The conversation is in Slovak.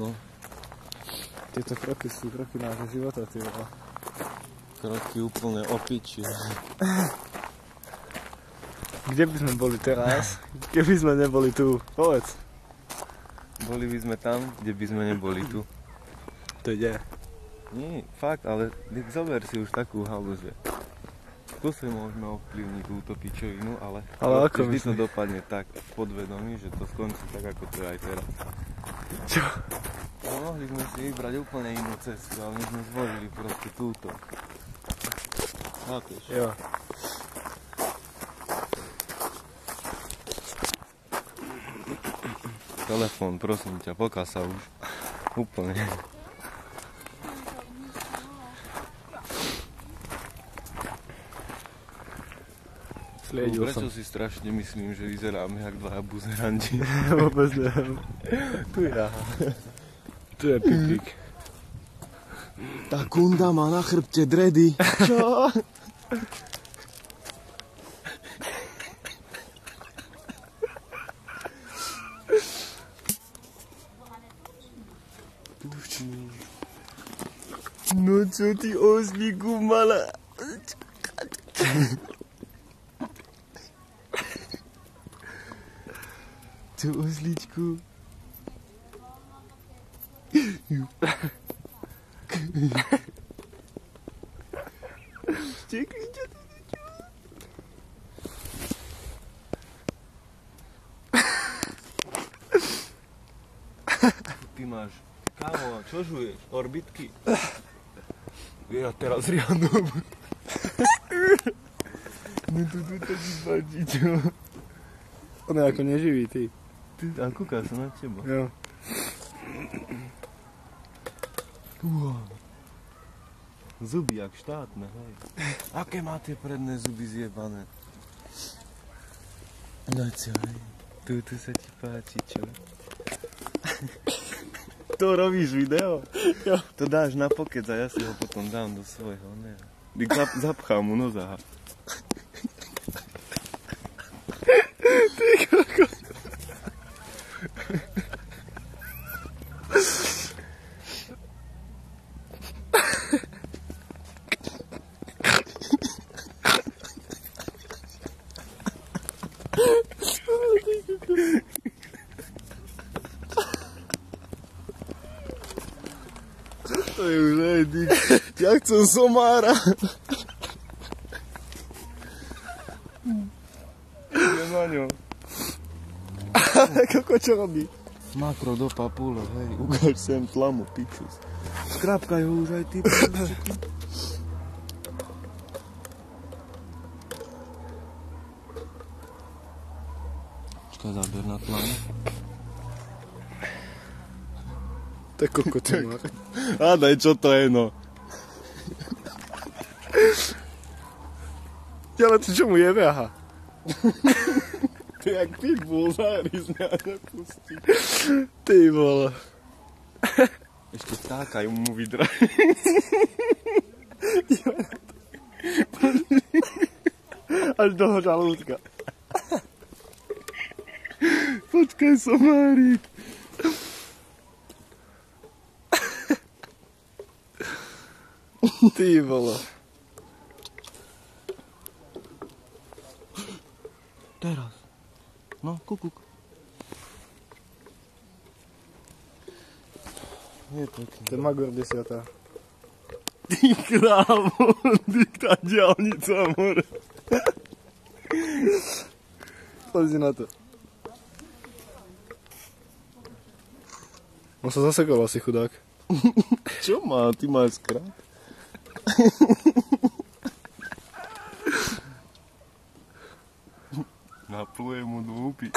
No. Tieto kroky sú kroky nášho života, ty vole. Kroky úplne opičie. Kde by sme boli teraz, keby sme neboli tu? Povedz. Boli by sme tam, kde by sme neboli tu. To ide. Nie, fakt, ale zober si už takú halu, že skúsi môžeme ovplyvniť túto pičovinu, ale ako vždy to myslíš? dopadne tak podvedomí, že to skončí tak, ako to je aj teraz. Čo? No, mohli sme si vybrať úplne inú cestu, ale my sme zvolili proste túto. Chápeš? Jo. Telefón, prosím ťa, poká sa už. Úplne. Sliedil Prečo som. si strašne myslím, že vyzeráme jak dvaja buzerandi? Vôbec neviem. Tu ja. Tu je pipík. Tá kunda má na chrbte dredy. Čo? No čo ty oslíku mala? Čo oslíčku? Čekaj, čo to čo? Ty máš kámo, čo žuješ? Orbitky? Ja teraz riadom. No tu taký páči, čo? On je ako neživý, ty. A kúka sa na teba. Jo. Zuby jak štátne, hej. Aké máte predné zuby zjebané? No čo, hej. Tu sa ti páči, čo? To robíš video? Jo. To dáš na pokec a ja si ho potom dám do svojho, ne? Zapchám mu noza. Ty kokos. To je už aj dík. Ja chcem somára. Idem na ňo. Koko, čo robí? Makro do papule, hej. Ukáž sem tlamu, pičus. Skrapkaj ho už aj ty. Počkaj, záber na tlamu. Tak koko, to má. Hádaj, čo to je, no. Ale ty čo mu jebe, aha? To je jak pitbull, zárizne a nepustí. Ty vole. Ešte vtákajú mu vydra. Až do žalúdka. Počkaj, somárik. Ty vole. Teraz. No, kukuk. Je pekný. To je Magor 10. Ty krávo, ty tá diaľnica, more. Pozri na to. On sa zasekol asi chudák. Čo má? Ty máš skrát? Napluje mu do úpy.